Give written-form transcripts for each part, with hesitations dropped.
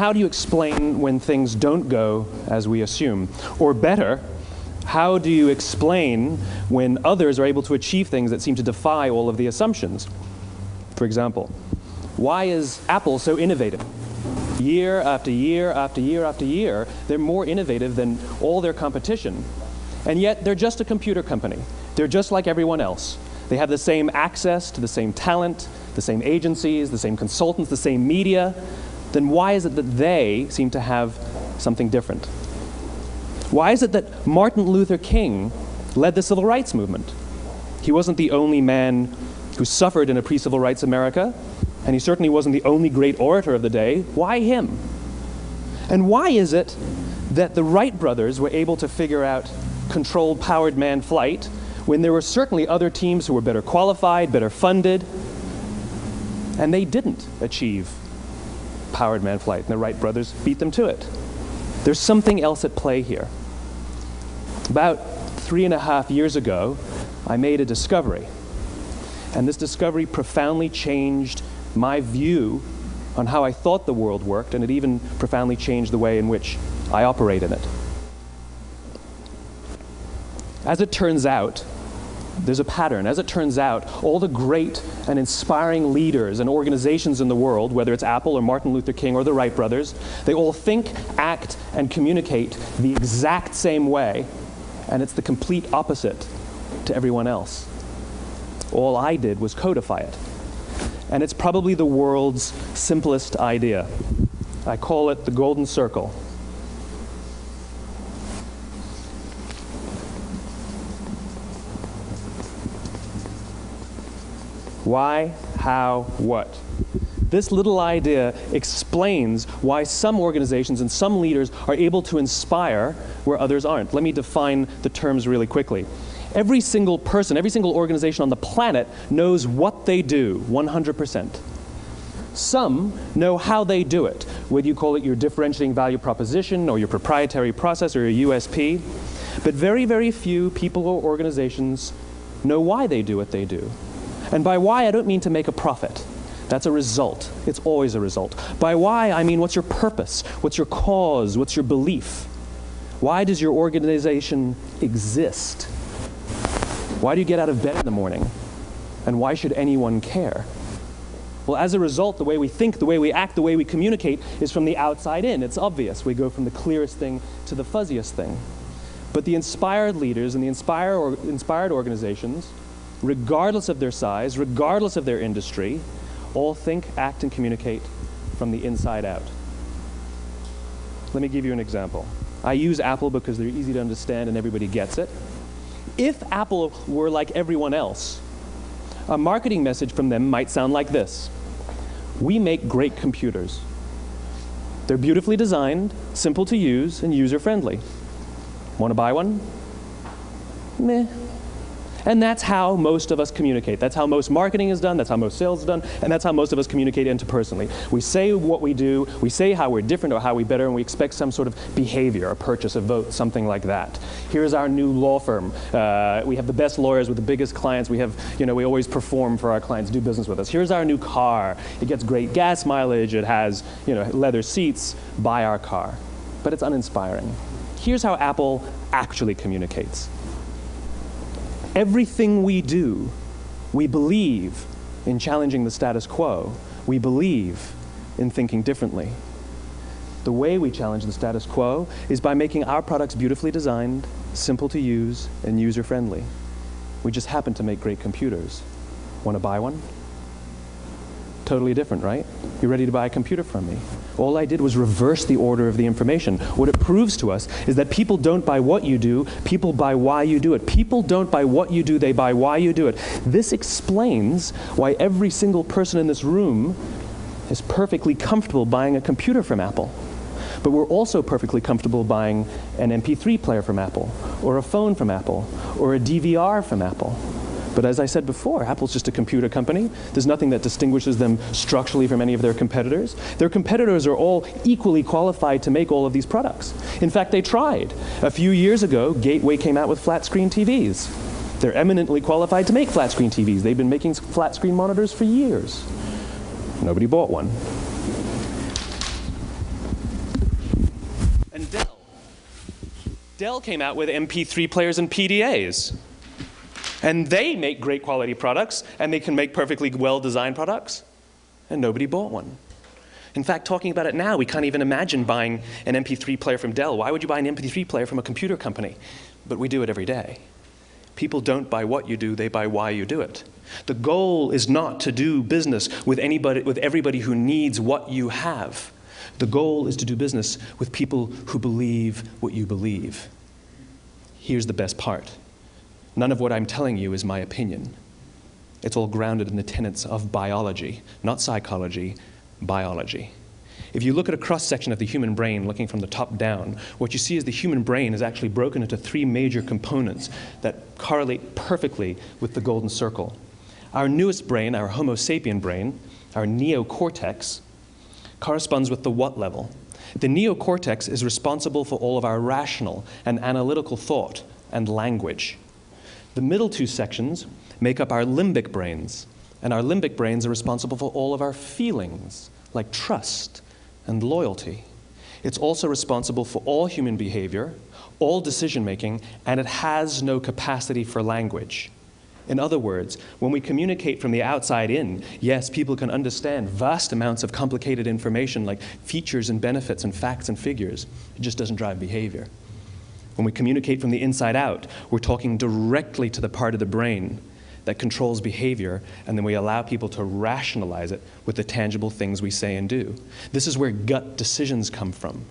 how do you explain when things don't go as we assume? Or better, how do you explain when others are able to achieve things that seem to defy all of the assumptions? For example, why is Apple so innovative? Year after year after year after year, they're more innovative than all their competition. And yet, they're just a computer company. They're just like everyone else. They have the same access to the same talent, the same agencies, the same consultants, the same media. Then why is it that they seem to have something different? Why is it that Martin Luther King led the civil rights movement? He wasn't the only man who suffered in a pre-civil rights America, and he certainly wasn't the only great orator of the day. Why him? And why is it that the Wright brothers were able to figure out controlled powered manned flight when there were certainly other teams who were better qualified, better funded, and they didn't achieve powered manned flight, and the Wright brothers beat them to it? There's something else at play here. About 3.5 years ago, I made a discovery. And this discovery profoundly changed my view on how I thought the world worked, and it even profoundly changed the way in which I operate in it. As it turns out, there's a pattern. As it turns out, all the great and inspiring leaders and organizations in the world, whether it's Apple or Martin Luther King or the Wright brothers, they all think, act, and communicate the exact same way, and it's the complete opposite to everyone else. All I did was codify it. And it's probably the world's simplest idea. I call it the golden circle. Why, how, what? This little idea explains why some organizations and some leaders are able to inspire where others aren't. Let me define the terms really quickly. Every single person, every single organization on the planet knows what they do, 100%. Some know how they do it, whether you call it your differentiating value proposition or your proprietary process or your USP. But very, very few people or organizations know why they do what they do. And by why, I don't mean to make a profit. That's a result. It's always a result. By why, I mean what's your purpose? What's your cause? What's your belief? Why does your organization exist? Why do you get out of bed in the morning? And why should anyone care? Well, as a result, the way we think, the way we act, the way we communicate is from the outside in. It's obvious. We go from the clearest thing to the fuzziest thing. But the inspired leaders and the inspired organizations, regardless of their size, regardless of their industry, all think, act, and communicate from the inside out. Let me give you an example. I use Apple because they're easy to understand and everybody gets it. If Apple were like everyone else, a marketing message from them might sound like this. We make great computers. They're beautifully designed, simple to use, and user-friendly. Want to buy one? Meh. And that's how most of us communicate. That's how most marketing is done, that's how most sales is done, and that's how most of us communicate interpersonally. We say what we do, we say how we're different or how we're better, and we expect some sort of behavior, a purchase, a vote, something like that. Here's our new law firm. We have the best lawyers with the biggest clients. We have, we always perform for our clients, do business with us. Here's our new car. It gets great gas mileage. It has, leather seats. Buy our car. But it's uninspiring. Here's how Apple actually communicates. Everything we do, we believe in challenging the status quo. We believe in thinking differently. The way we challenge the status quo is by making our products beautifully designed, simple to use, and user-friendly. We just happen to make great computers. Want to buy one? Totally different, right? You're ready to buy a computer from me. All I did was reverse the order of the information. What it proves to us is that people don't buy what you do, people buy why you do it. People don't buy what you do, they buy why you do it. This explains why every single person in this room is perfectly comfortable buying a computer from Apple. But we're also perfectly comfortable buying an MP3 player from Apple, or a phone from Apple, or a DVR from Apple. But as I said before, Apple's just a computer company. There's nothing that distinguishes them structurally from any of their competitors. Their competitors are all equally qualified to make all of these products. In fact, they tried. A few years ago, Gateway came out with flat-screen TVs. They're eminently qualified to make flat-screen TVs. They've been making flat-screen monitors for years. Nobody bought one. Dell came out with MP3 players and PDAs. And they make great quality products, and they can make perfectly well-designed products, and nobody bought one. In fact, talking about it now, we can't even imagine buying an MP3 player from Dell. Why would you buy an MP3 player from a computer company? But we do it every day. People don't buy what you do, they buy why you do it. The goal is not to do business with everybody who needs what you have. The goal is to do business with people who believe what you believe. Here's the best part. None of what I'm telling you is my opinion. It's all grounded in the tenets of biology, not psychology, biology. If you look at a cross-section of the human brain, looking from the top down, what you see is the human brain is actually broken into three major components that correlate perfectly with the golden circle. Our newest brain, our Homo sapien brain, our neocortex, corresponds with the what level. The neocortex is responsible for all of our rational and analytical thought and language. The middle two sections make up our limbic brains, and our limbic brains are responsible for all of our feelings, like trust and loyalty. It's also responsible for all human behavior, all decision-making, and it has no capacity for language. In other words, when we communicate from the outside in, yes, people can understand vast amounts of complicated information like features and benefits and facts and figures. It just doesn't drive behavior. When we communicate from the inside out, we're talking directly to the part of the brain that controls behavior, and then we allow people to rationalize it with the tangible things we say and do. This is where gut decisions come from.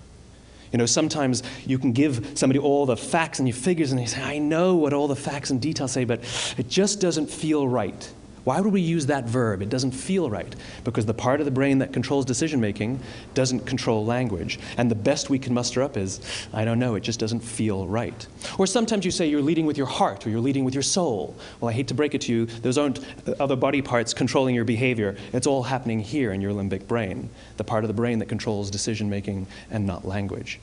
You know, sometimes you can give somebody all the facts and your figures, and they say, I know what all the facts and details say, but it just doesn't feel right. Why would we use that verb? It doesn't feel right. Because the part of the brain that controls decision-making doesn't control language. And the best we can muster up is, I don't know, it just doesn't feel right. Or sometimes you say you're leading with your heart, or you're leading with your soul. Well, I hate to break it to you, those aren't other body parts controlling your behavior. It's all happening here in your limbic brain, the part of the brain that controls decision-making and not language.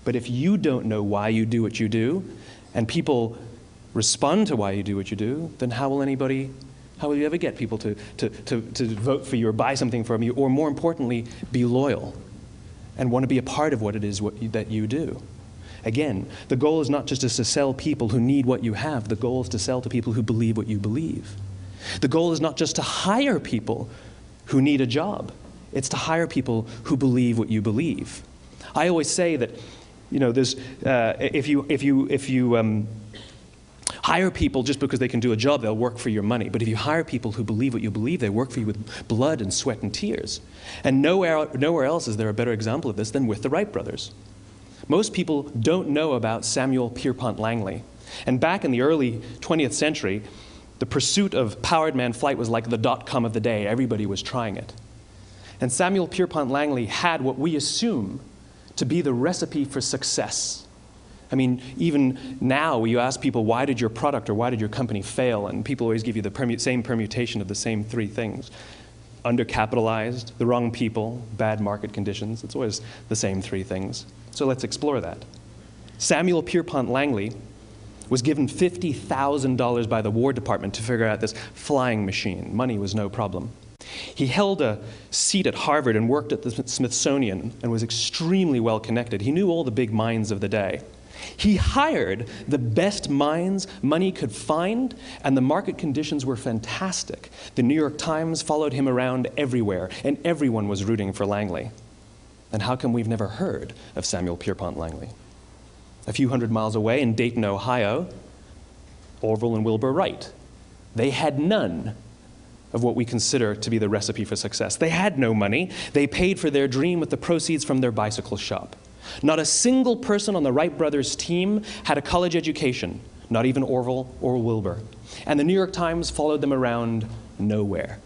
But if you don't know why you do what you do, and people respond to why you do what you do, then how will you ever get people to vote for you or buy something from you, or more importantly, be loyal and want to be a part of what it is that you do? Again, the goal is not just to sell people who need what you have. The goal is to sell to people who believe what you believe. The goal is not just to hire people who need a job. It's to hire people who believe what you believe. I always say that, you know, there's, if you hire people just because they can do a job, they'll work for your money. But if you hire people who believe what you believe, they work for you with blood and sweat and tears. And nowhere else is there a better example of this than with the Wright brothers. Most people don't know about Samuel Pierpont Langley. And back in the early 20th century, the pursuit of powered man flight was like the dot-com of the day. Everybody was trying it. And Samuel Pierpont Langley had what we assume to be the recipe for success. I mean, even now, you ask people, why did your product or why did your company fail? And people always give you the same permutation of the same three things. Undercapitalized, the wrong people, bad market conditions. It's always the same three things. So let's explore that. Samuel Pierpont Langley was given $50,000 by the War Department to figure out this flying machine. Money was no problem. He held a seat at Harvard and worked at the Smithsonian and was extremely well connected. He knew all the big minds of the day. He hired the best minds money could find, and the market conditions were fantastic. The New York Times followed him around everywhere, and everyone was rooting for Langley. And how come we've never heard of Samuel Pierpont Langley? A few hundred miles away in Dayton, Ohio, Orville and Wilbur Wright. They had none of what we consider to be the recipe for success. They had no money. They paid for their dream with the proceeds from their bicycle shop. Not a single person on the Wright brothers' team had a college education, not even Orville or Wilbur. And the New York Times followed them around nowhere.